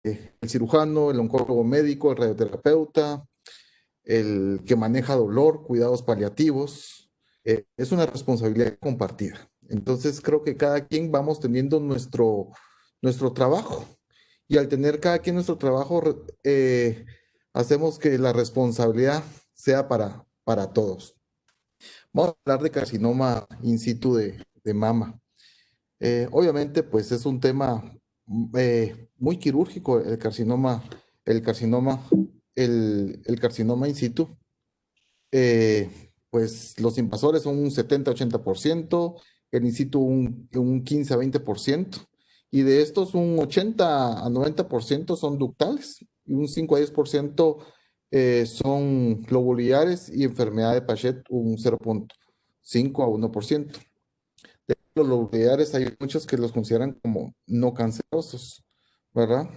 el cirujano, el oncólogo médico, el radioterapeuta, el que maneja dolor, cuidados paliativos. Es una responsabilidad compartida. Entonces creo que cada quien vamos teniendo nuestro trabajo y al tener cada quien nuestro trabajo, hacemos que la responsabilidad sea para todos. Vamos a hablar de carcinoma in situ de mama. Obviamente, pues es un tema muy quirúrgico el carcinoma, el carcinoma in situ. Pues los invasores son un 70-80%, el in situ un 15-20%, y de estos un 80-90% son ductales, y un 5-10% son lobulares y enfermedad de Paget un 0,5 a 1%. De los lobulares hay muchos que los consideran como no cancerosos, ¿verdad?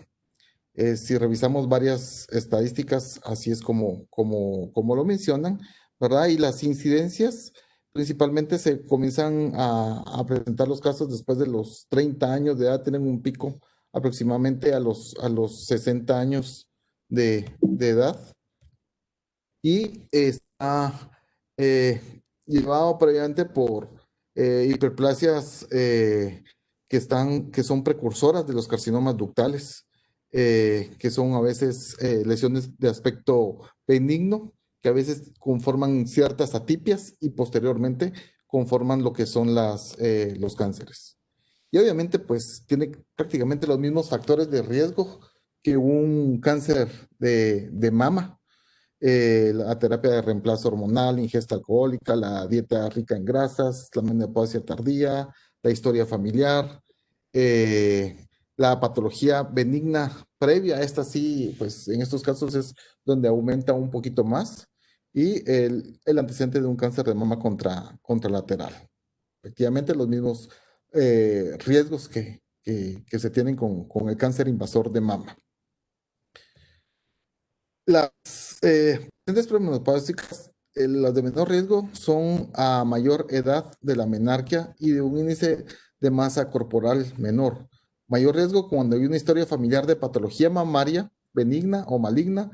Si revisamos varias estadísticas, así es como lo mencionan, ¿verdad? Y las incidencias principalmente se comienzan a presentar los casos después de los 30 años de edad, tienen un pico aproximadamente a los 60 años de edad y está eh, llevado previamente por hiperplasias que son precursoras de los carcinomas ductales, que son a veces lesiones de aspecto benigno, que a veces conforman ciertas atipias y posteriormente conforman lo que son los cánceres. Y obviamente, pues tiene prácticamente los mismos factores de riesgo que un cáncer de mama, la terapia de reemplazo hormonal, ingesta alcohólica, la dieta rica en grasas, la menopausia tardía, la historia familiar, eh, la patología benigna previa a esta sí, pues en estos casos es donde aumenta un poquito más, y el antecedente de un cáncer de mama contralateral. Efectivamente, los mismos riesgos que se tienen con el cáncer invasor de mama. Las pacientes premenopáusicas, las de menor riesgo, son a mayor edad de la menarquia y de un índice de masa corporal menor. Mayor riesgo cuando hay una historia familiar de patología mamaria, benigna o maligna,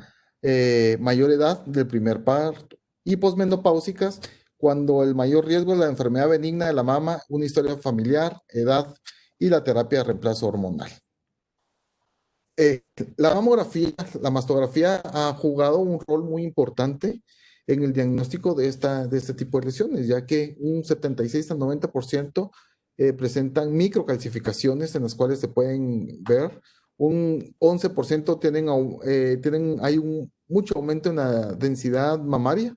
mayor edad del primer parto. Y posmenopáusicas, cuando el mayor riesgo es la enfermedad benigna de la mama, una historia familiar, edad y la terapia de reemplazo hormonal. Eh, la mamografía, la mastografía ha jugado un rol muy importante en el diagnóstico de este tipo de lesiones, ya que un 76 al 90% presentan microcalcificaciones en las cuales se pueden ver, un 11% hay mucho aumento en la densidad mamaria,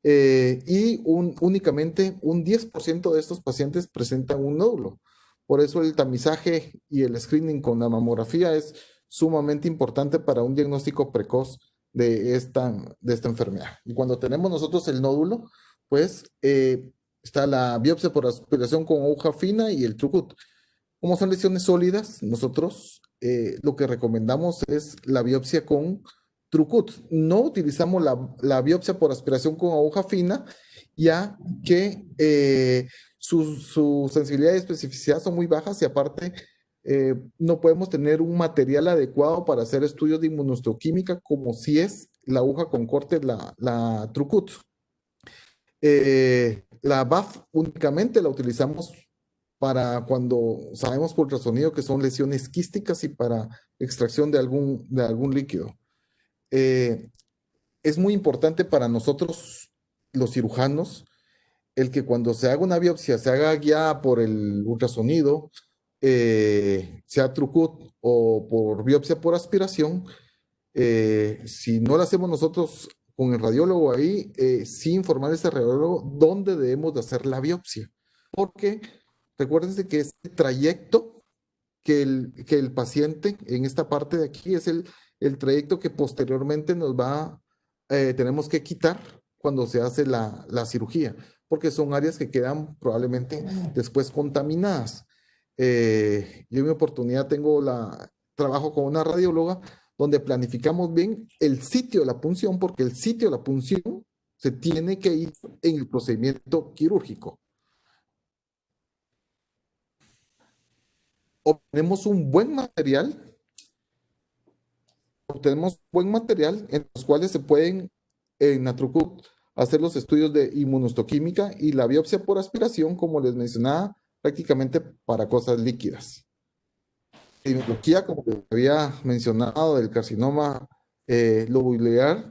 y únicamente un 10% de estos pacientes presentan un nódulo. Por eso el tamizaje y el screening con la mamografía es sumamente importante para un diagnóstico precoz de esta enfermedad. Y cuando tenemos nosotros el nódulo, pues está la biopsia por aspiración con aguja fina y el TrueCut. Como son lesiones sólidas, nosotros lo que recomendamos es la biopsia con TrueCut. No utilizamos la biopsia por aspiración con aguja fina, ya que su sensibilidad y especificidad son muy bajas y aparte no podemos tener un material adecuado para hacer estudios de inmunohistoquímica como si es la aguja con corte, la TrueCut. La BAF únicamente la utilizamos para cuando sabemos por ultrasonido que son lesiones quísticas y para extracción de algún líquido. Eh, es muy importante para nosotros, los cirujanos, el que cuando se haga una biopsia se haga guiada por el ultrasonido, sea TrueCut o por biopsia por aspiración. Si no lo hacemos nosotros con el radiólogo ahí, sí informar a ese radiólogo dónde debemos de hacer la biopsia. Porque recuérdense que este trayecto que el paciente en esta parte de aquí es el trayecto que posteriormente tenemos que quitar cuando se hace la cirugía, porque son áreas que quedan probablemente después contaminadas. Yo en mi oportunidad trabajo con una radióloga donde planificamos bien el sitio de la punción, porque el sitio de la punción se tiene que ir en el procedimiento quirúrgico. Obtenemos un buen material obtenemos buen material en los cuales se pueden en Natrucut hacer los estudios de inmunohistoquímica y la biopsia por aspiración, como les mencionaba, prácticamente para cosas líquidas. Epidemiología, como les había mencionado, del carcinoma lobular,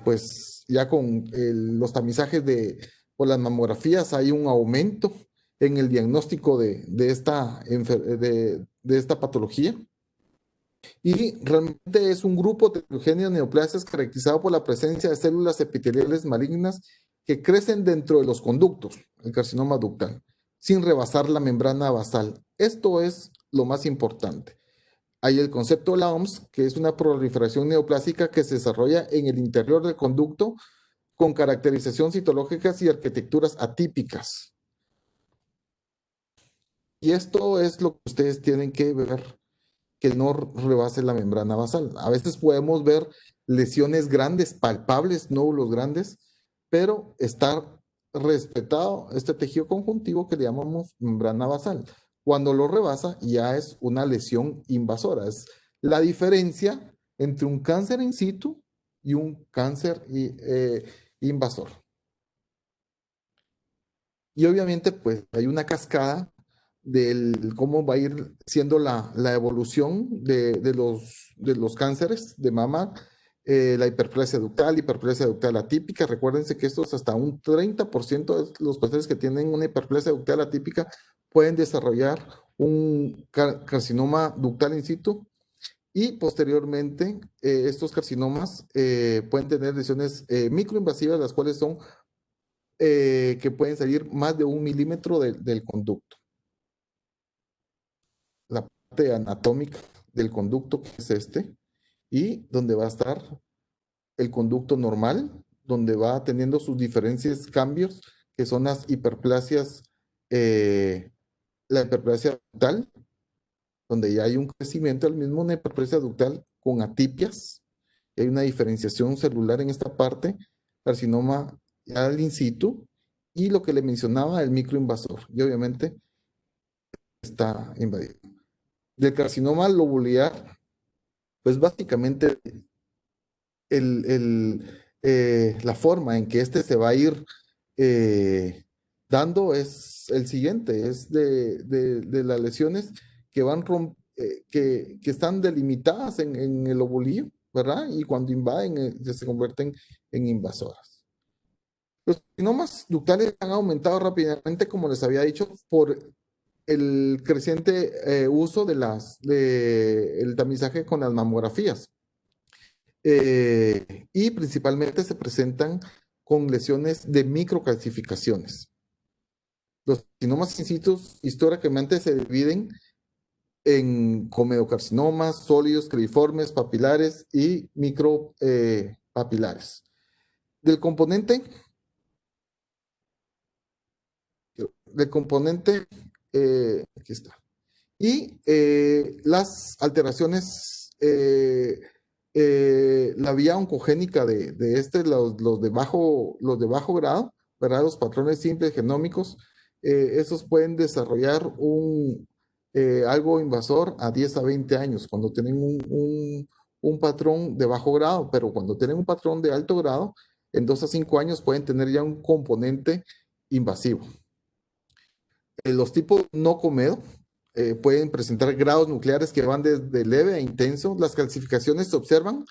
pues ya con los tamizajes por las mamografías hay un aumento en el diagnóstico de esta patología. Y realmente es un grupo de heterogéneos neoplasias caracterizado por la presencia de células epiteliales malignas que crecen dentro de los conductos, el carcinoma ductal, sin rebasar la membrana basal. Esto es lo más importante. Hay el concepto de la OMS, que es una proliferación neoplásica que se desarrolla en el interior del conducto con caracterización citológicas y arquitecturas atípicas. Y esto es lo que ustedes tienen que ver, que no rebase la membrana basal. A veces podemos ver lesiones grandes, palpables, nódulos grandes, pero está respetado este tejido conjuntivo que le llamamos membrana basal. Cuando lo rebasa ya es una lesión invasora. Es la diferencia entre un cáncer in situ y un cáncer invasor. Y obviamente pues hay una cascada del cómo va a ir siendo la evolución de los cánceres de mama, la hiperplasia ductal atípica. Recuérdense que estos hasta un 30% de los pacientes que tienen una hiperplasia ductal atípica pueden desarrollar un carcinoma ductal in situ y posteriormente estos carcinomas pueden tener lesiones microinvasivas, las cuales son que pueden salir más de 1 milímetro del conducto. La parte anatómica del conducto, que es este, y donde va a estar el conducto normal, donde va teniendo sus diferentes cambios, que son las hiperplasias, la hiperplasia ductal, donde ya hay un crecimiento del mismo, una hiperplasia ductal con atipias, hay una diferenciación celular en esta parte, carcinoma al in situ, y lo que le mencionaba, el microinvasor, y obviamente está invadido. Del carcinoma lobular, pues básicamente la forma en que este se va a ir dando es el siguiente, es de las lesiones que que están delimitadas en el ovulillo, ¿verdad? Y cuando invaden, se convierten en invasoras. Los carcinomas ductales han aumentado rápidamente, como les había dicho, por el creciente uso el tamizaje con las mamografías. Y principalmente se presentan con lesiones de microcalcificaciones. Los carcinomas in situ históricamente se dividen en comedocarcinomas, sólidos, crediformes, papilares y micropapilares. Del componente, aquí está. Y las alteraciones, la vía oncogénica los de bajo grado, ¿verdad? Los patrones simples genómicos, esos pueden desarrollar algo invasor a 10 a 20 años, cuando tienen un patrón de bajo grado, pero cuando tienen un patrón de alto grado, en 2 a 5 años pueden tener ya un componente invasivo. Los tipos no comedo pueden presentar grados nucleares que van desde leve a intenso. Las calcificaciones se observan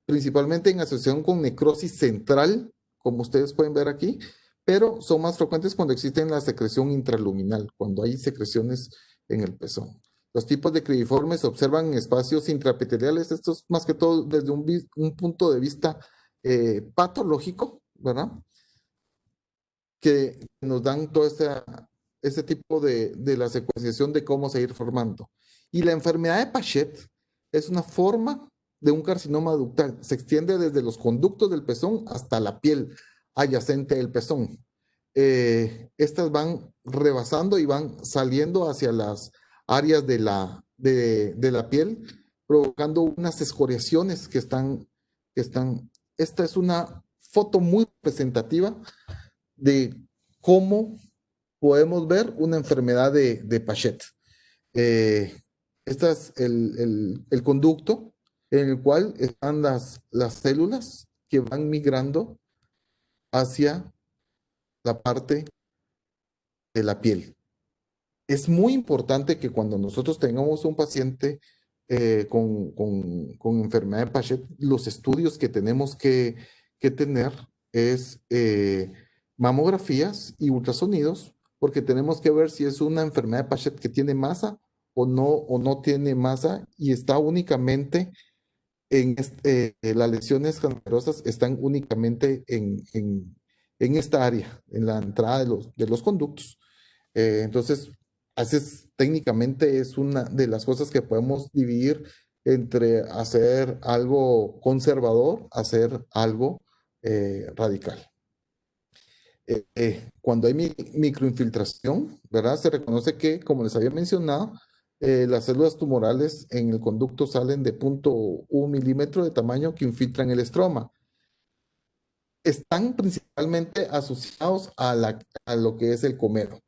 principalmente en asociación con necrosis central, como ustedes pueden ver aquí, pero son más frecuentes cuando existe la secreción intraluminal, cuando hay secreciones en el pezón. Los tipos de cribiformes se observan en espacios intraepiteliales, esto es más que todo desde un punto de vista patológico, ¿verdad? Que nos dan todo ese tipo de la secuenciación de cómo seguir formando. Y la enfermedad de Pachet es una forma de un carcinoma ductal. Se extiende desde los conductos del pezón hasta la piel adyacente del pezón. Estas van rebasando y van saliendo hacia las áreas de la piel, provocando unas escoriaciones Esta es una foto muy representativa de cómo podemos ver una enfermedad de Pachet. Este es el conducto, en el cual están las células que van migrando hacia la parte de la piel. Es muy importante que cuando nosotros tengamos un paciente con enfermedad de Paget, los estudios que tenemos que tener es mamografías y ultrasonidos, porque tenemos que ver si es una enfermedad de Paget que tiene masa o no tiene masa y está únicamente las lesiones cancerosas están únicamente en esta área, en la entrada de los conductos. Entonces, técnicamente es una de las cosas que podemos dividir entre hacer algo conservador, hacer algo radical. Cuando hay microinfiltración, ¿verdad? Se reconoce que, como les había mencionado, las células tumorales en el conducto salen de 0.1 milímetro de tamaño que infiltran el estroma. Están principalmente asociados a lo que es el comedo.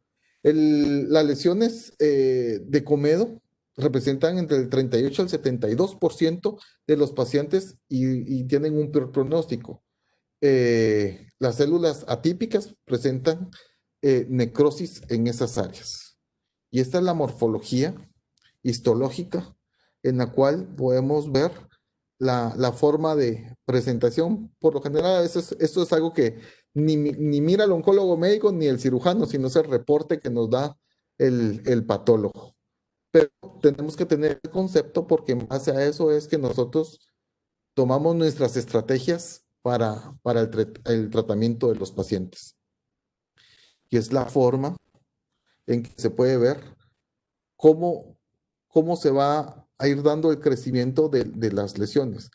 Las lesiones de comedo representan entre el 38 al 72% de los pacientes y tienen un peor pronóstico. Las células atípicas presentan necrosis en esas áreas. Y esta es la morfología histológica en la cual podemos ver la forma de presentación. Por lo general, a veces esto es algo que ni mira el oncólogo médico ni el cirujano, sino es el reporte que nos da el patólogo. Pero tenemos que tener el concepto porque en base a eso es que nosotros tomamos nuestras estrategias para el tratamiento de los pacientes. Y es la forma en que se puede ver cómo, cómo se va a ir dando el crecimiento de las lesiones.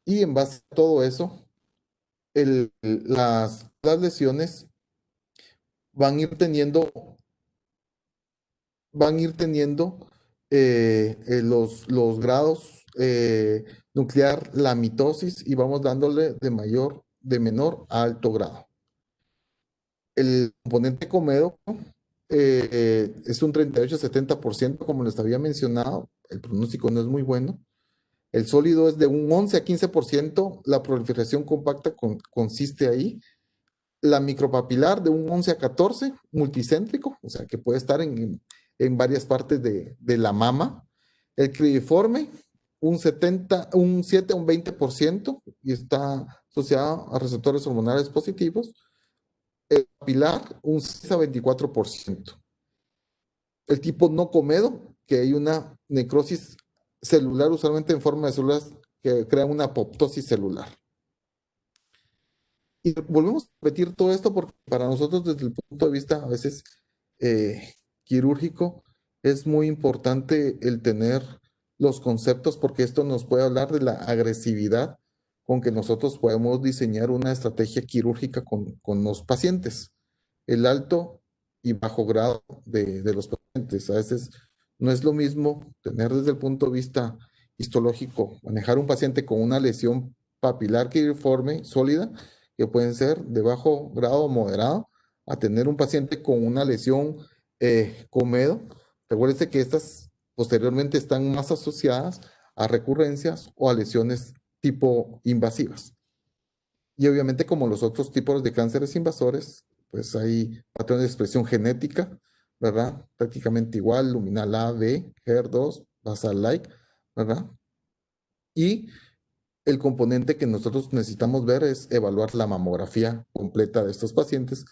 Y en base a todo eso, las lesiones van a ir teniendo, van a ir teniendo los grados nuclear, la mitosis, y vamos dándole de menor a alto grado. El componente comedo es un 38-70%, como les había mencionado. El pronóstico no es muy bueno. El sólido es de un 11 a 15%. La proliferación compacta consiste ahí. La micropapilar de un 11 a 14, multicéntrico, o sea que puede estar en varias partes de la mama. El cribriforme, un 7 a un 20%, y está asociado a receptores hormonales positivos. El papilar, un 6 a 24%. El tipo no comedo, que hay una necrosis celular, usualmente en forma de células que crean una apoptosis celular. Y volvemos a repetir todo esto porque para nosotros desde el punto de vista a veces quirúrgico es muy importante el tener los conceptos porque esto nos puede hablar de la agresividad con que nosotros podemos diseñar una estrategia quirúrgica con los pacientes. El alto y bajo grado de los pacientes. A veces no es lo mismo tener desde el punto de vista histológico, manejar un paciente con una lesión papilar quiriforme sólida, que pueden ser de bajo grado o moderado, a tener un paciente con una lesión comedo. Recuérdense que estas posteriormente están más asociadas a recurrencias o a lesiones tipo invasivas. Y obviamente como los otros tipos de cánceres invasores, pues hay patrones de expresión genética, ¿verdad? Prácticamente igual, luminal A, B, HER2, basal-like, ¿verdad? Y el componente que nosotros necesitamos ver es evaluar la mamografía completa de estos pacientes.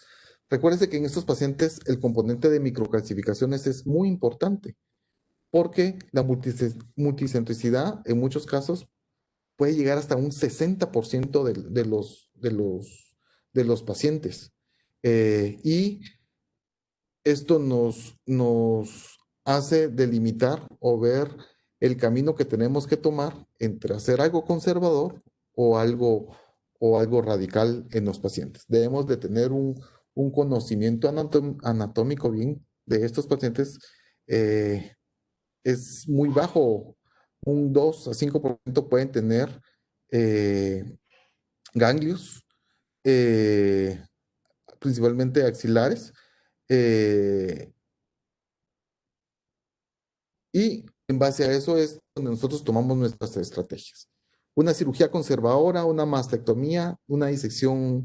Recuérdense que en estos pacientes el componente de microcalcificaciones es muy importante porque la multicentricidad en muchos casos puede llegar hasta un 60% de los pacientes. Y esto nos hace delimitar o ver el camino que tenemos que tomar entre hacer algo conservador o algo, o algo radical en los pacientes. Debemos de tener un conocimiento anatómico bien de estos pacientes. Es muy bajo, un 2 a 5% pueden tener eh, ganglios, eh, principalmente axilares, eh, y en base a eso es donde nosotros tomamos nuestras estrategias. Una cirugía conservadora, una mastectomía, una disección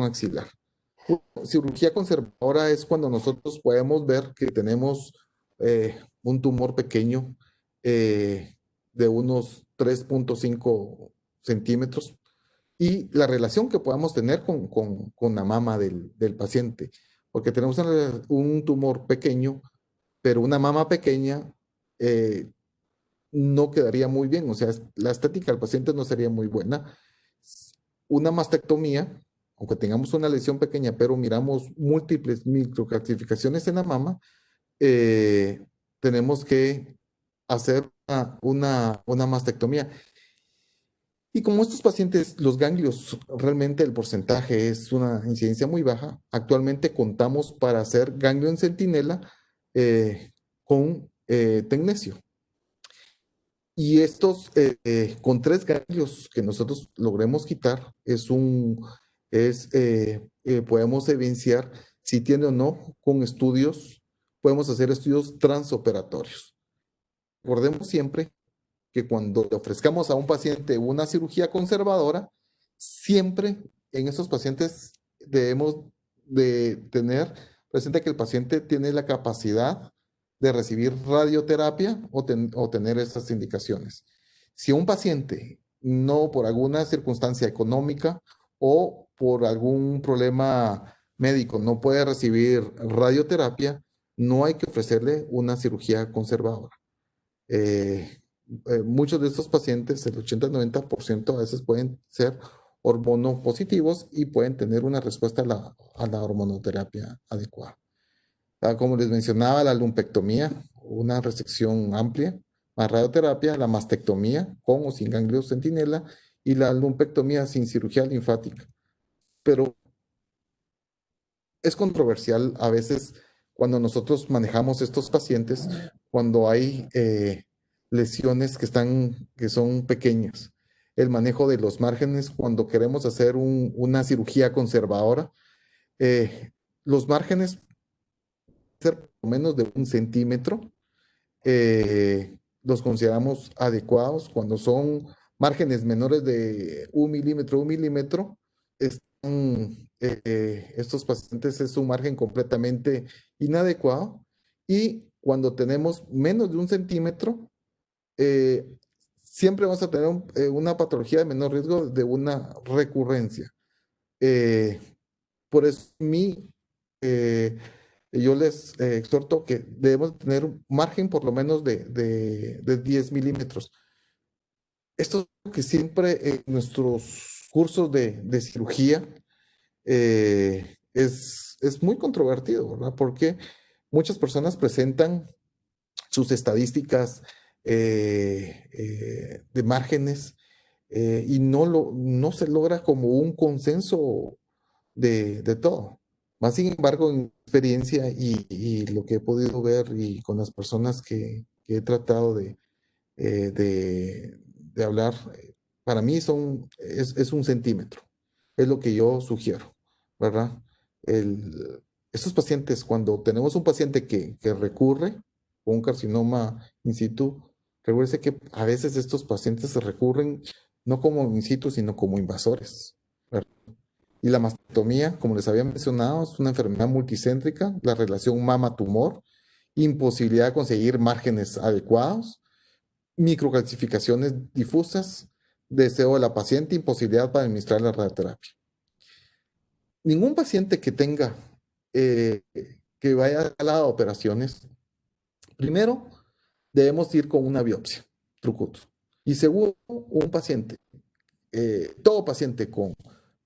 axilar. Cirugía conservadora es cuando nosotros podemos ver que tenemos un tumor pequeño de unos 3.5 centímetros y la relación que podamos tener con la mama del paciente, porque tenemos un tumor pequeño, pero una mama pequeña eh, no quedaría muy bien, o sea, la estética del paciente no sería muy buena. Una mastectomía, aunque tengamos una lesión pequeña, pero miramos múltiples microcalcificaciones en la mama, eh, tenemos que hacer una mastectomía. Y como estos pacientes, los ganglios, realmente el porcentaje es una incidencia muy baja, actualmente contamos para hacer ganglio en centinela con tecnecio. Y estos, con 3 ganglios que nosotros logremos quitar, podemos evidenciar si tiene o no con estudios, podemos hacer estudios transoperatorios. Recordemos siempre que cuando le ofrezcamos a un paciente una cirugía conservadora, siempre en estos pacientes debemos de tener presente que el paciente tiene la capacidad de recibir radioterapia o tener estas indicaciones. Si un paciente no por alguna circunstancia económica o por algún problema médico no puede recibir radioterapia, no hay que ofrecerle una cirugía conservadora. Eh, Muchos de estos pacientes, el 80-90% a veces pueden ser hormonopositivos y pueden tener una respuesta a la hormonoterapia adecuada. Como les mencionaba, la lumpectomía, una resección amplia, más radioterapia, la mastectomía con o sin ganglios centinela y la lumpectomía sin cirugía linfática. Pero es controversial a veces cuando nosotros manejamos estos pacientes, cuando hay lesiones que son pequeñas. El manejo de los márgenes, cuando queremos hacer una cirugía conservadora, eh, los márgenes ser por menos de 1 centímetro, los consideramos adecuados. Cuando son márgenes menores de 1 milímetro, estos pacientes es un margen completamente inadecuado. Y cuando tenemos menos de 1 centímetro, eh, siempre vamos a tener una patología de menor riesgo de una recurrencia. Eh, por eso eh, yo les exhorto que debemos tener un margen por lo menos de 10 milímetros. Esto es lo que siempre en nuestros cursos de cirugía es muy controvertido, ¿verdad? Porque muchas personas presentan sus estadísticas de márgenes y no se logra como un consenso de todo. Más sin embargo, en experiencia y lo que he podido ver y con las personas que he tratado de hablar, para mí es 1 centímetro. Es lo que yo sugiero, ¿verdad? Estos pacientes, cuando tenemos un paciente que recurre con un carcinoma in situ, recuerde que a veces estos pacientes se recurren no como in situ, sino como invasores, ¿verdad? Y la mastectomía, como les había mencionado, es una enfermedad multicéntrica, la relación mama-tumor, imposibilidad de conseguir márgenes adecuados, microcalcificaciones difusas, deseo de la paciente, imposibilidad para administrar la radioterapia. Ningún paciente que tenga, eh, que vaya a las operaciones, primero debemos ir con una biopsia, trucuto. Y segundo, un paciente, todo paciente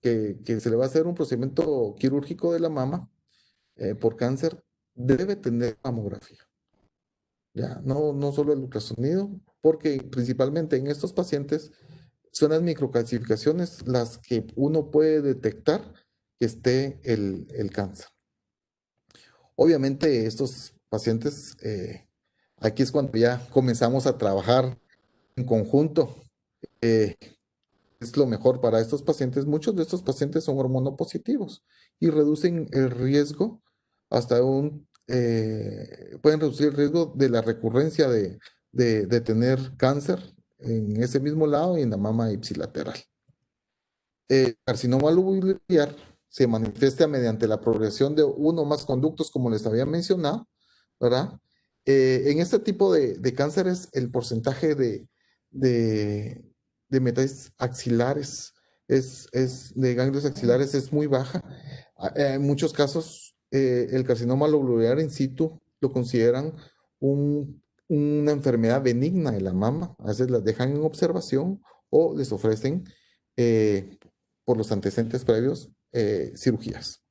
que se le va a hacer un procedimiento quirúrgico de la mama por cáncer, debe tener mamografía. Ya, no solo el ultrasonido, porque principalmente en estos pacientes son las microcalcificaciones las que uno puede detectar que esté el cáncer. Obviamente estos pacientes, aquí es cuando ya comenzamos a trabajar en conjunto. eh, es lo mejor para estos pacientes. Muchos de estos pacientes son hormonopositivos y reducen el riesgo hasta un pueden reducir el riesgo de la recurrencia de tener cáncer en ese mismo lado y en la mama ipsilateral. El carcinoma lobular se manifiesta mediante la progresión de uno o más conductos, como les había mencionado, ¿verdad? En este tipo de cánceres, el porcentaje de, de metástasis axilares, de ganglios axilares es muy baja. En muchos casos, el carcinoma lobular in situ lo consideran una enfermedad benigna de la mama. A veces las dejan en observación o les ofrecen eh, por los antecedentes previos, cirugías.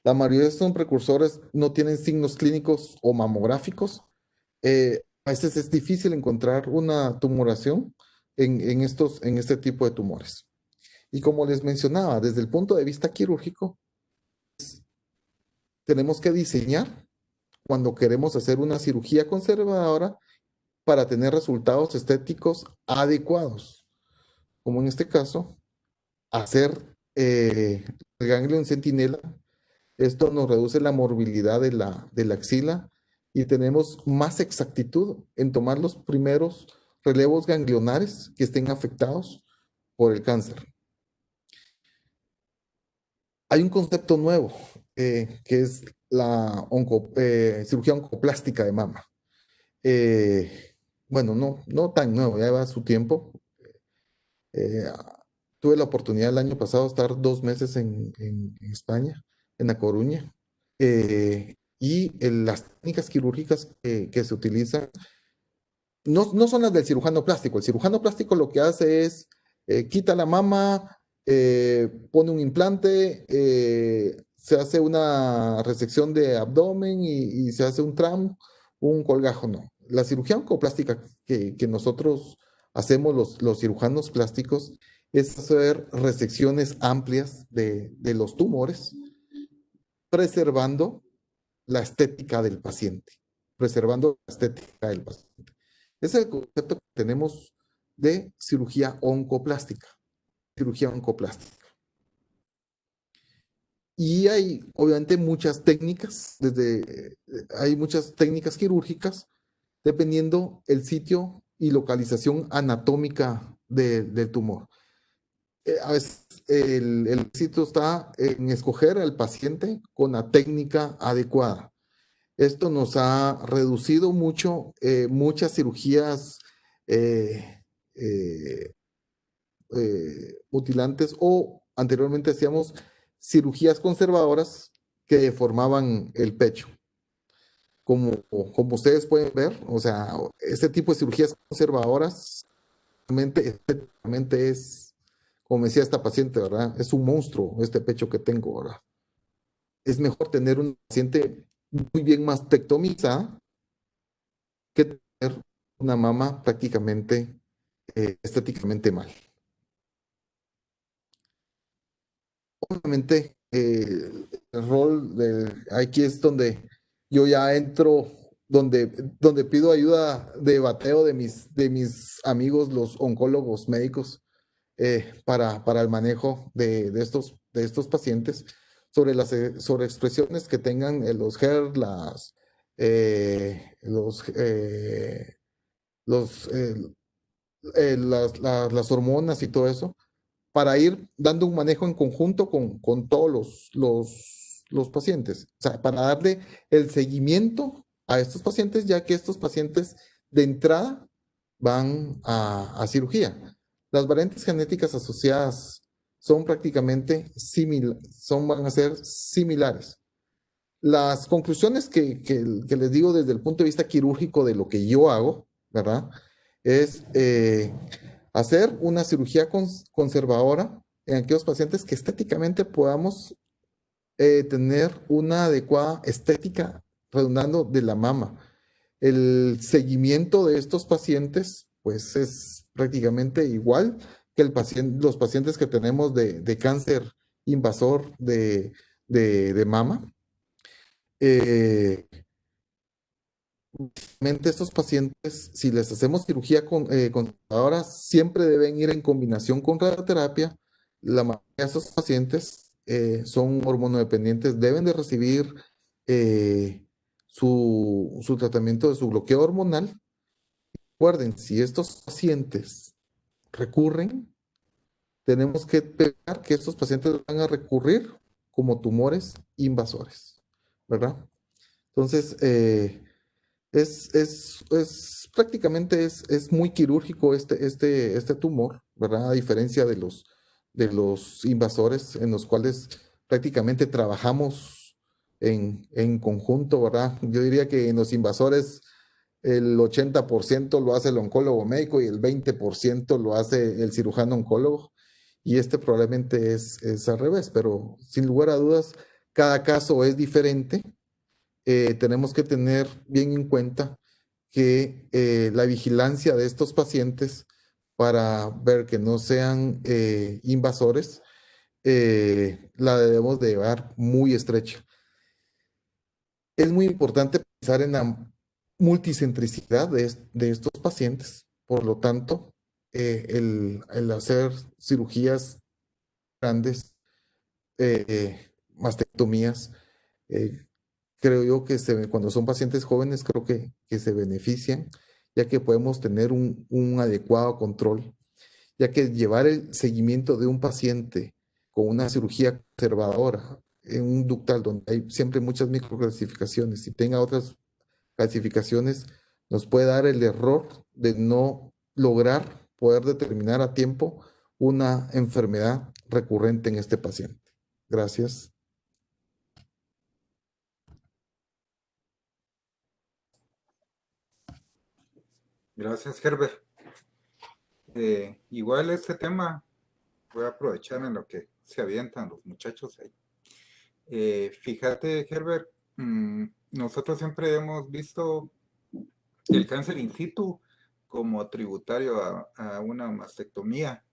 La mayoría de estos precursores no tienen signos clínicos o mamográficos. A veces es difícil encontrar una tumoración en este tipo de tumores. Y como les mencionaba, desde el punto de vista quirúrgico, tenemos que diseñar cuando queremos hacer una cirugía conservadora para tener resultados estéticos adecuados, como en este caso, hacer el ganglio en centinela. Esto nos reduce la morbilidad de la axila y tenemos más exactitud en tomar los primeros relevos ganglionares que estén afectados por el cáncer. Hay un concepto nuevo que es la cirugía oncoplástica de mama. Eh, bueno, no tan nuevo, ya lleva su tiempo. Eh, Tuve la oportunidad el año pasado de estar 2 meses en España, en La Coruña, las técnicas quirúrgicas que se utilizan no son las del cirujano plástico. El cirujano plástico lo que hace es quita la mama, pone un implante, se hace una resección de abdomen y se hace un tram, un colgajo, no. La cirugía oncoplástica que nosotros hacemos los cirujanos plásticos es hacer resecciones amplias de los tumores, preservando la estética del paciente, preservando la estética del paciente. Ese es el concepto que tenemos de cirugía oncoplástica, cirugía oncoplástica. Y hay obviamente muchas técnicas, hay muchas técnicas quirúrgicas, dependiendo el sitio y localización anatómica del tumor. A veces el éxito está en escoger al paciente con la técnica adecuada. Esto nos ha reducido mucho muchas cirugías eh, eh, mutilantes o anteriormente hacíamos cirugías conservadoras que deformaban el pecho. Como ustedes pueden ver, o sea, este tipo de cirugías conservadoras realmente es, como decía esta paciente, ¿verdad? Es un monstruo este pecho que tengo, ¿verdad? Es mejor tener un paciente muy bien mastectomizada que tener una mama prácticamente estéticamente mal. Obviamente, el rol aquí es donde yo ya entro, donde pido ayuda de bateo de mis amigos, los oncólogos médicos, para el manejo de estos pacientes sobre las sobreexpresiones que tengan los HER, los, las hormonas y todo eso, para ir dando un manejo en conjunto con todos los pacientes. O sea, para darle el seguimiento a estos pacientes, ya que estos pacientes de entrada van a cirugía. Las variantes genéticas asociadas son prácticamente van a ser similares. Las conclusiones que les digo desde el punto de vista quirúrgico de lo que yo hago, ¿verdad? Es hacer una cirugía conservadora en aquellos pacientes que estéticamente podamos tener una adecuada estética redundando de la mama. El seguimiento de estos pacientes, pues es prácticamente igual que los pacientes que tenemos de cáncer invasor de mama. Eh, Estos pacientes, si les hacemos cirugía conservadora, siempre deben ir en combinación con radioterapia. La mayoría de estos pacientes son hormonodependientes, deben de recibir su tratamiento de su bloqueo hormonal. Recuerden, si estos pacientes recurren, tenemos que pensar que estos pacientes van a recurrir como tumores invasores, ¿verdad? Entonces, prácticamente es muy quirúrgico este tumor, ¿verdad? A diferencia de los invasores en los cuales prácticamente trabajamos en conjunto, ¿verdad? Yo diría que en los invasores el 80% lo hace el oncólogo médico y el 20% lo hace el cirujano oncólogo. Y este probablemente es al revés, pero sin lugar a dudas, cada caso es diferente. Tenemos que tener bien en cuenta que la vigilancia de estos pacientes para ver que no sean invasores, la debemos de llevar muy estrecha. Es muy importante pensar en la multicentricidad de estos pacientes. Por lo tanto, el hacer cirugías grandes, mastectomías, eh, creo yo que cuando son pacientes jóvenes, creo que se benefician, ya que podemos tener un adecuado control, ya que llevar el seguimiento de un paciente con una cirugía conservadora en un ductal donde hay siempre muchas microclasificaciones y tenga otras clasificaciones, nos puede dar el error de no lograr poder determinar a tiempo una enfermedad recurrente en este paciente. Gracias. Gracias, Herbert. Igual este tema voy a aprovechar en lo que se avientan los muchachos ahí. Fíjate, Herbert, nosotros siempre hemos visto el cáncer in situ como tributario a una mastectomía,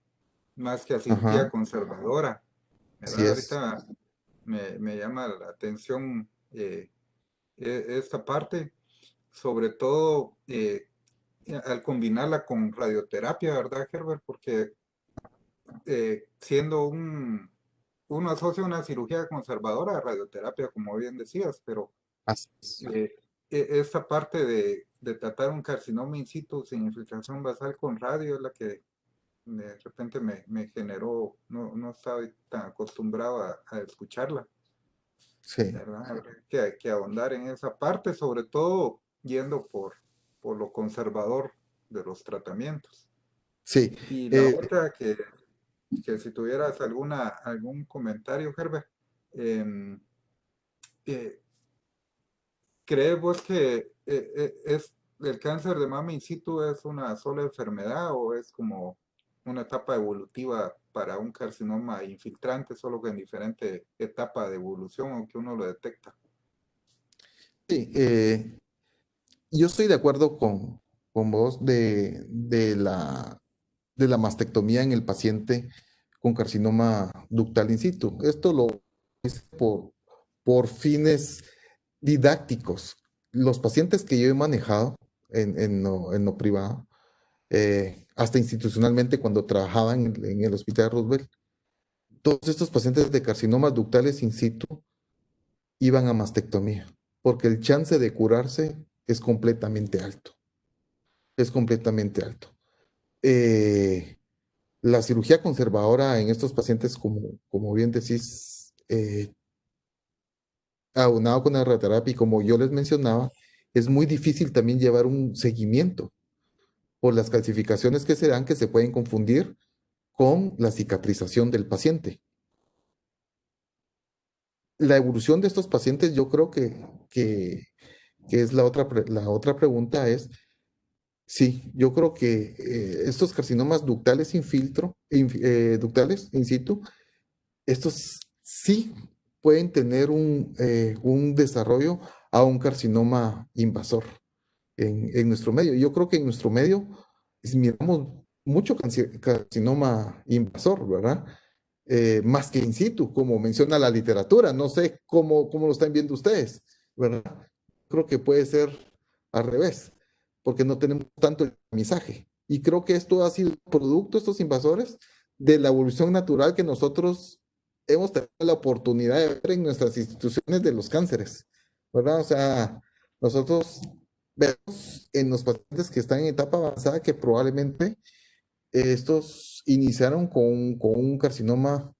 más que a cirugía Ajá, conservadora, así ¿verdad? es. Ahorita me llama la atención esta parte, sobre todo al combinarla con radioterapia, ¿verdad, Herbert? Porque siendo uno asocia una cirugía conservadora a radioterapia, como bien decías, pero Así es. esta parte de tratar un carcinoma in situ sin infiltración basal con radio es la que de repente me generó, no estaba tan acostumbrado a escucharla, Sí, ¿verdad? Habría que ahondar en esa parte, sobre todo yendo por lo conservador de los tratamientos. sí. Y la otra que si tuvieras algún comentario, Herbert, em, eh, ¿crees vos que el cáncer de mama in situ es una sola enfermedad o es como una etapa evolutiva para un carcinoma infiltrante, solo que en diferente etapa de evolución, aunque uno lo detecta? Sí, yo estoy de acuerdo con vos de la mastectomía en el paciente con carcinoma ductal in situ. Esto lo hice por fines didácticos. Los pacientes que yo he manejado en lo privado, hasta institucionalmente cuando trabajaba en el Hospital Roosevelt, todos estos pacientes de carcinomas ductales in situ iban a mastectomía, porque el chance de curarse es completamente alto. Es completamente alto. Eh, la cirugía conservadora en estos pacientes, como bien decís, aunado con la radioterapia, y como yo les mencionaba, es muy difícil también llevar un seguimiento por las calcificaciones que se dan que se pueden confundir con la cicatrización del paciente. La evolución de estos pacientes, yo creo que es la otra pregunta es, sí, yo creo que estos carcinomas ductales ductales in situ, estos sí pueden tener un desarrollo a un carcinoma invasor en nuestro medio. Yo creo que en nuestro medio miramos mucho carcinoma invasor, ¿verdad? Más que in situ, como menciona la literatura. No sé cómo lo están viendo ustedes, ¿verdad? Creo que puede ser al revés, porque no tenemos tanto el mensaje. Y creo que esto ha sido producto, estos invasores, de la evolución natural que nosotros hemos tenido la oportunidad de ver en nuestras instituciones de los cánceres. ¿Verdad? Creo que puede ser al revés, porque no tenemos tanto el mensaje. Y creo que esto ha sido producto, estos invasores, de la evolución natural que nosotros hemos tenido la oportunidad de ver en nuestras instituciones de los cánceres. ¿verdad? O sea, nosotros vemos en los pacientes que están en etapa avanzada que probablemente estos iniciaron con un carcinoma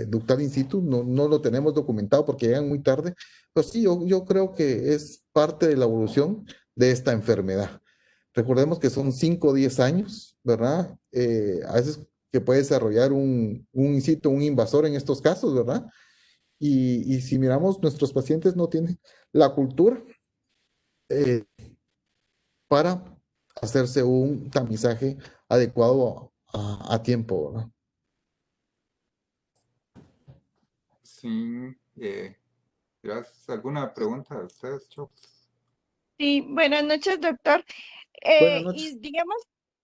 ductal in situ, no lo tenemos documentado porque llegan muy tarde, pero sí, yo creo que es parte de la evolución de esta enfermedad. Recordemos que son 5 o 10 años, ¿verdad? A veces que puede desarrollar un in situ, un invasor en estos casos, ¿verdad? Y si miramos, nuestros pacientes no tienen la cultura eh, para hacerse un tamizaje adecuado a tiempo, ¿verdad? Sí, gracias. ¿Alguna pregunta de ustedes, Chops? Sí, buenas noches, doctor. Buenas Y noches. digamos,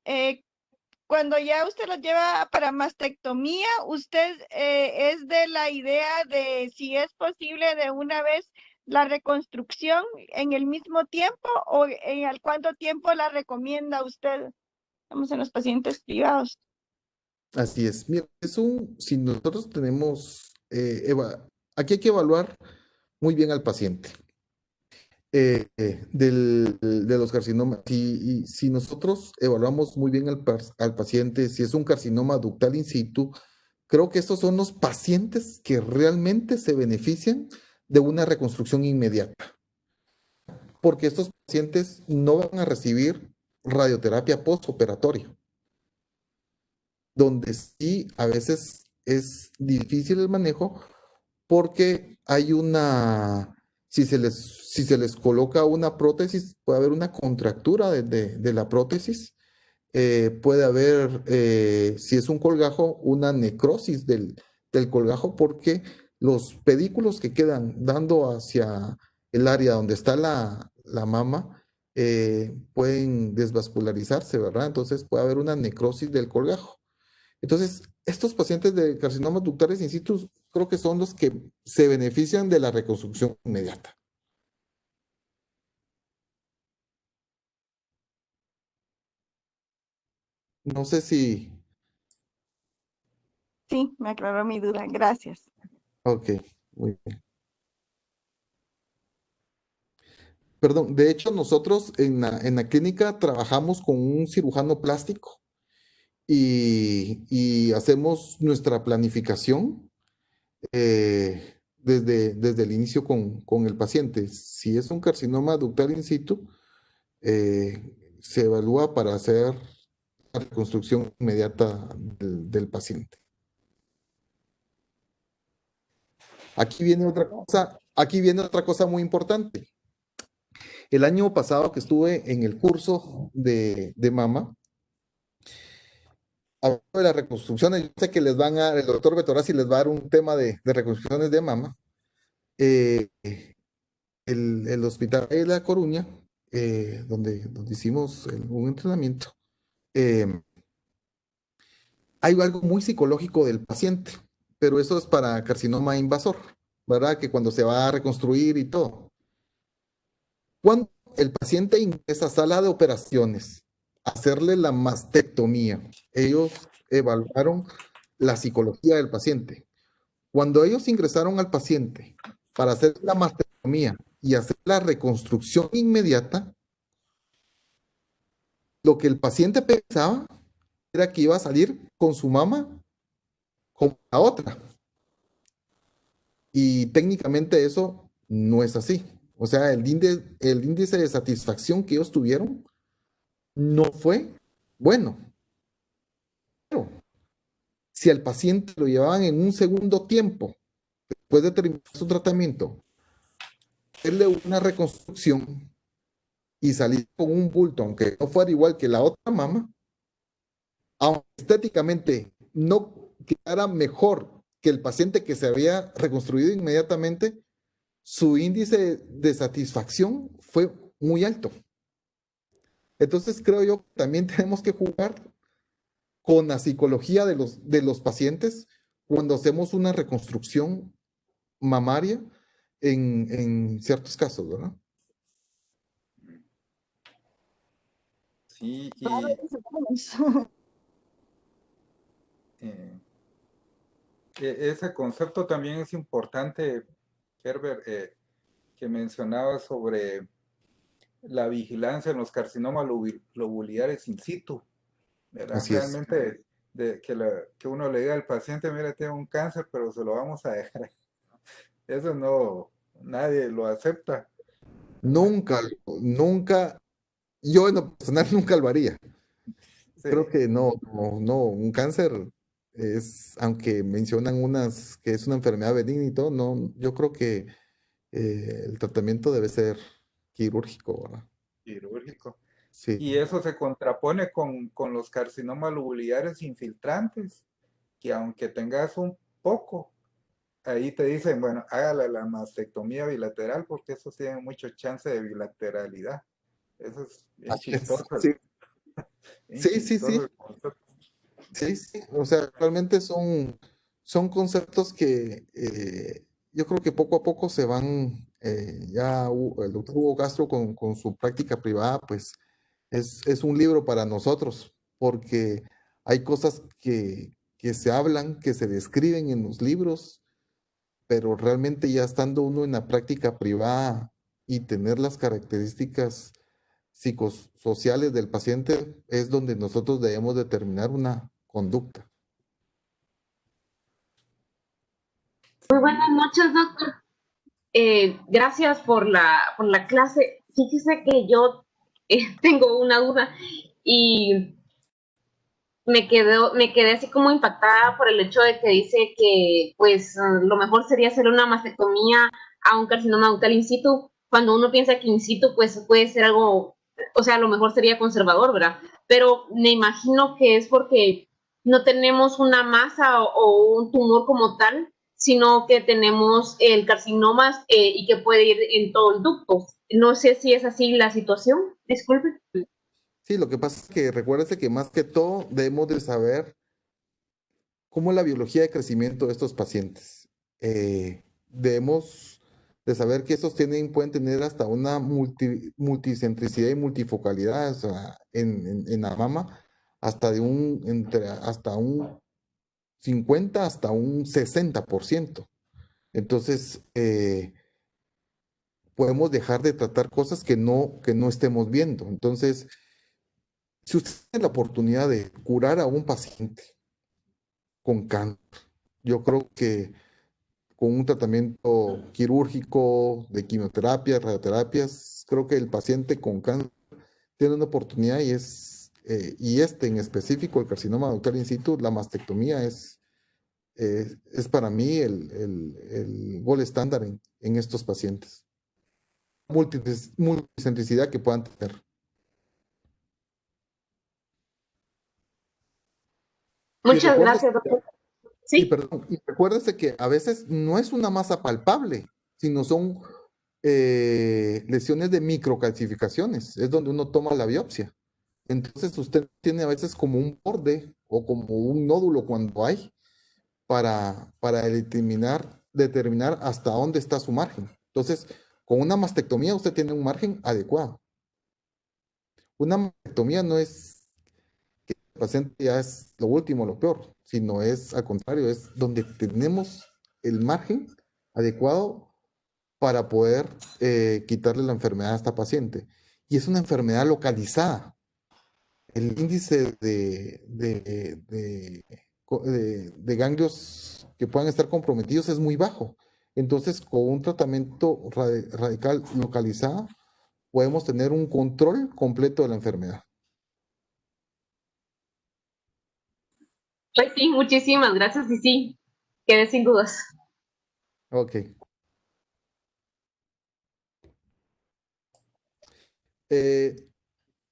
eh, cuando ya usted lo lleva para mastectomía, ¿usted es de la idea de si es posible de una vez la reconstrucción en el mismo tiempo o en al cuánto tiempo la recomienda usted? Vamos en los pacientes privados. Así es. Mira, si nosotros tenemos, aquí hay que evaluar muy bien al paciente de los carcinomas. Si nosotros evaluamos muy bien al paciente, si es un carcinoma ductal in situ, creo que estos son los pacientes que realmente se benefician de una reconstrucción inmediata, porque estos pacientes no van a recibir radioterapia postoperatoria, donde sí a veces es difícil el manejo porque hay si se les coloca una prótesis, puede haber una contractura de la prótesis, puede haber, si es un colgajo, una necrosis del colgajo porque los pedículos que quedan dando hacia el área donde está la mama pueden desvascularizarse, ¿verdad? Entonces puede haber una necrosis del colgajo. Entonces, estos pacientes de carcinomas ductales in situ creo que son los que se benefician de la reconstrucción inmediata. No sé si, Sí, me aclaró mi duda. Gracias. ok, muy bien. Perdón, de hecho nosotros en la clínica trabajamos con un cirujano plástico y hacemos nuestra planificación desde el inicio con el paciente. Si es un carcinoma ductal in situ, se evalúa para hacer la reconstrucción inmediata del paciente. Aquí viene otra cosa muy importante. El año pasado que estuve en el curso de mama, hablando de las reconstrucciones, yo sé que el doctor Betorazzi les va a dar un tema de reconstrucciones de mama. Eh, el Hospital de La Coruña, donde hicimos un entrenamiento, eh, hay algo muy psicológico del paciente, pero eso es para carcinoma invasor, ¿verdad? Que cuando se va a reconstruir y todo. Cuando el paciente ingresa a sala de operaciones, a hacerle la mastectomía, ellos evaluaron la psicología del paciente. Cuando ellos ingresaron al paciente para hacer la mastectomía y hacer la reconstrucción inmediata, lo que el paciente pensaba era que iba a salir con su mama como la otra. Y técnicamente eso no es así. O sea, el índice de satisfacción que ellos tuvieron no fue bueno. Pero si al paciente lo llevaban en un segundo tiempo, después de terminar su tratamiento, hacerle una reconstrucción y salir con un bulto, aunque no fuera igual que la otra mama, aunque estéticamente no quedara mejor que el paciente que se había reconstruido inmediatamente, su índice de satisfacción fue muy alto. Entonces creo yo que también tenemos que jugar con la psicología de los pacientes cuando hacemos una reconstrucción mamaria en ciertos casos, ¿verdad? Sí, Claro, y eso vamos. eh, ese concepto también es importante, Herbert. que mencionaba sobre la vigilancia en los carcinomas lobulares in situ, ¿verdad? Así es. Realmente que uno le diga al paciente, mira, tiene un cáncer, pero se lo vamos a dejar. Eso no, nadie lo acepta, ¿verdad? Nunca, nunca, yo en lo personal nunca lo haría. Sí, Creo que no, no, no, un cáncer es, aunque mencionan unas que es una enfermedad benigna y todo, no, yo creo que el tratamiento debe ser quirúrgico, ¿verdad? quirúrgico. Sí, Y eso se contrapone con los carcinomas lobulares infiltrantes, que aunque tengas un poco, ahí te dicen, bueno, hágale la mastectomía bilateral porque esos tienen mucho chance de bilateralidad. Eso es bien así es. chistoso, Sí, bien sí, sí, chistoso sí, el concepto. sí, sí. O sea, realmente son conceptos que yo creo que poco a poco se van, el doctor Hugo Castro con su práctica privada, pues es un libro para nosotros, porque hay cosas que se hablan, que se describen en los libros, pero realmente ya estando uno en la práctica privada y tener las características psicosociales del paciente es donde nosotros debemos determinar una conducta. Muy buenas noches, doctor. Gracias por la clase. Fíjese que yo tengo una duda y me quedé así como impactada por el hecho de que dice que pues lo mejor sería hacer una mastectomía a un carcinoma ductal in situ, cuando uno piensa que in situ pues puede ser algo, o sea, lo mejor sería conservador, ¿verdad? Pero me imagino que es porque no tenemos una masa o un tumor como tal, sino que tenemos el carcinoma y que puede ir en todo el ducto. No sé si es así la situación, disculpe. Sí, lo que pasa es que recuérdese que más que todo debemos de saber cómo es la biología de crecimiento de estos pacientes. Debemos de saber que estos pueden tener hasta una multicentricidad y multifocalidad, o sea, en la mama, hasta un 50 hasta un 60%. Entonces, podemos dejar de tratar cosas que no estemos viendo. Entonces, si usted tiene la oportunidad de curar a un paciente con cáncer, yo creo que con un tratamiento quirúrgico, de quimioterapia, radioterapias, creo que el paciente con cáncer tiene una oportunidad y este en específico, el carcinoma ductal in situ, la mastectomía es para mí el gol estándar en estos pacientes. Multicentricidad que puedan tener. Y Muchas recuerdes, gracias, doctor. y Sí. perdón, y recuérdese que a veces no es una masa palpable, sino son lesiones de microcalcificaciones, es donde uno toma la biopsia. Entonces usted tiene a veces como un borde o como un nódulo cuando hay para determinar hasta dónde está su margen. Entonces, con una mastectomía usted tiene un margen adecuado. Una mastectomía no es que el paciente ya es lo último, lo peor, sino es al contrario, es donde tenemos el margen adecuado para poder quitarle la enfermedad a esta paciente. Y es una enfermedad localizada. El índice de ganglios que puedan estar comprometidos es muy bajo. Entonces, con un tratamiento radical localizado, podemos tener un control completo de la enfermedad. Pues sí, muchísimas gracias y sí, quedé sin dudas. Ok. Eh,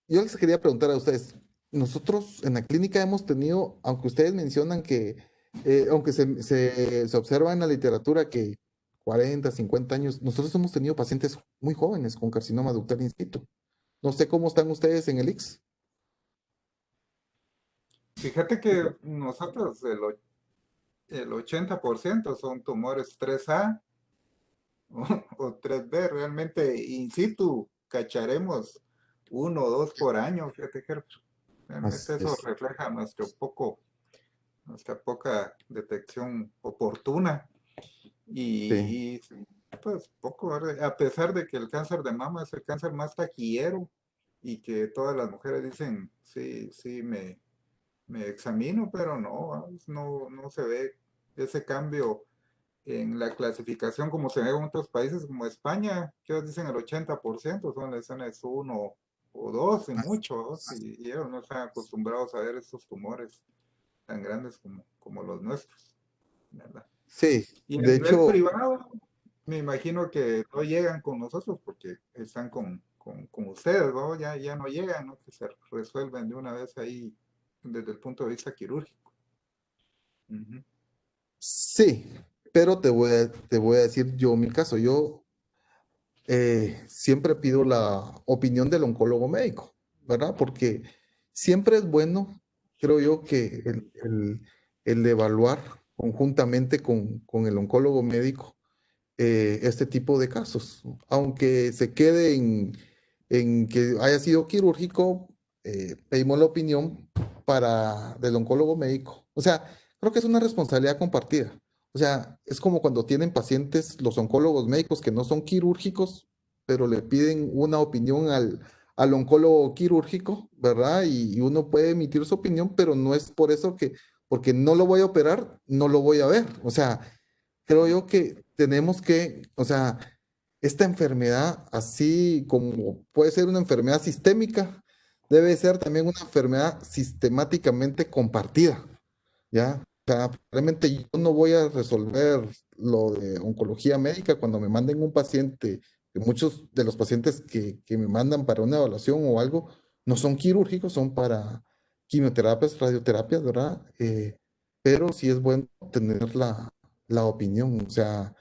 yo les quería preguntar a ustedes, nosotros en la clínica hemos tenido, aunque ustedes mencionan que, aunque se observa en la literatura que 40, 50 años, nosotros hemos tenido pacientes muy jóvenes con carcinoma ductal in situ. No sé cómo están ustedes en el IX. Fíjate que nosotros el 80% son tumores 3A o 3B, realmente in situ cacharemos uno o dos por año, fíjate que Así realmente eso es. refleja nuestra poca detección oportuna Sí. y Pues poco, ¿verdad? A pesar de que el cáncer de mama es el cáncer más taquillero y que todas las mujeres dicen, sí, sí, me examino, pero no, no se ve ese cambio en la clasificación como se ve en otros países como España, que ellos dicen el 80% son lesiones 1 o 2 y mucho, ¿no? Y ellos no están acostumbrados a ver estos tumores tan grandes como los nuestros, ¿verdad? Sí, Y a de nivel hecho, privado, me imagino que no llegan con nosotros porque están con ustedes, ¿no? Ya no llegan, ¿no? Que se resuelven de una vez ahí desde el punto de vista quirúrgico. Ujú. sí, pero te voy a decir yo mi caso. Yo siempre pido la opinión del oncólogo médico, ¿verdad? Porque siempre es bueno, creo yo, que el evaluar conjuntamente con el oncólogo médico este tipo de casos. Aunque se quede en que haya sido quirúrgico, pedimos la opinión del oncólogo médico. O sea, creo que es una responsabilidad compartida. O sea, es como cuando tienen pacientes los oncólogos médicos que no son quirúrgicos, pero le piden una opinión al oncólogo quirúrgico, ¿verdad? Y uno puede emitir su opinión, pero no es por eso porque no lo voy a operar, no lo voy a ver. O sea, creo yo que tenemos que, o sea, esta enfermedad, así como puede ser una enfermedad sistémica, debe ser también una enfermedad sistemáticamente compartida, ¿ya? O sea, realmente yo no voy a resolver lo de oncología médica cuando me manden un paciente, que muchos de los pacientes que me mandan para una evaluación o algo, no son quirúrgicos, son para quimioterapias, radioterapias, ¿verdad? Pero sí es bueno tener la opinión, o sea,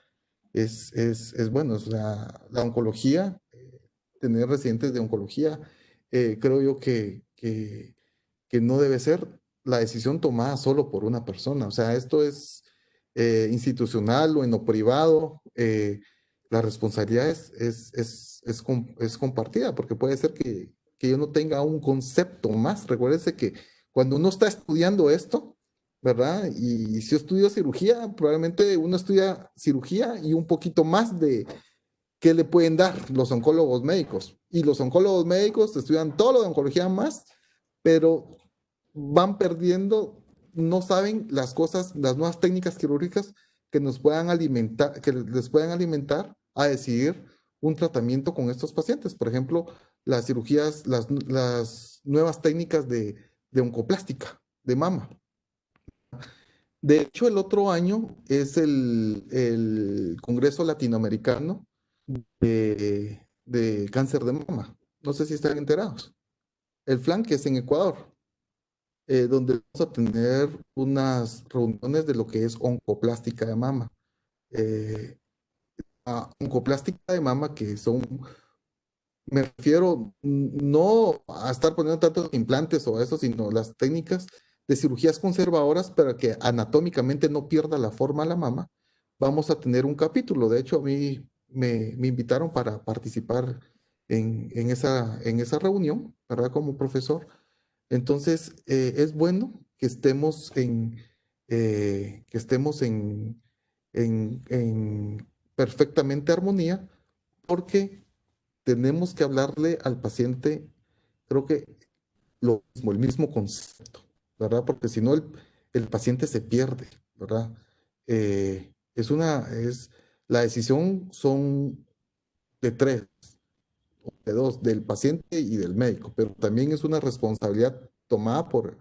es bueno, o sea, la oncología, tener residentes de oncología, creo yo que no debe ser la decisión tomada solo por una persona, o sea, esto es institucional o en lo privado, la responsabilidad es compartida, porque puede ser que yo no tenga un concepto más. Recuérdese que cuando uno está estudiando esto, ¿verdad? Y si yo estudio cirugía, probablemente uno estudia cirugía y un poquito más de qué le pueden dar los oncólogos médicos. Y los oncólogos médicos estudian todo lo de oncología más, pero van perdiendo, no saben las cosas, las nuevas técnicas quirúrgicas que nos puedan alimentar, que les puedan alimentar a decidir un tratamiento con estos pacientes. Por ejemplo, las cirugías, las nuevas técnicas de oncoplástica, de mama. De hecho, el otro año es el Congreso Latinoamericano de Cáncer de Mama. No sé si están enterados. El FLAN, que es en Ecuador, donde vamos a tener unas reuniones de lo que es oncoplástica de mama. Eh, Oncoplástica de mama que son, me refiero no a estar poniendo tantos implantes o eso, sino las técnicas de cirugías conservadoras para que anatómicamente no pierda la forma la mama. Vamos a tener un capítulo. De hecho, a mí me invitaron para participar en esa reunión, ¿verdad? Como profesor. Entonces, es bueno que estemos en perfectamente armonía, porque tenemos que hablarle al paciente, creo que lo mismo, el mismo concepto, ¿verdad? Porque si no, el paciente se pierde, ¿verdad? La decisión son de tres, de dos, del paciente y del médico, pero también es una responsabilidad tomada por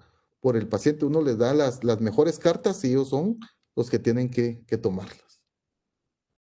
el paciente. Uno les da las mejores cartas y ellos son los que tienen que tomarlas.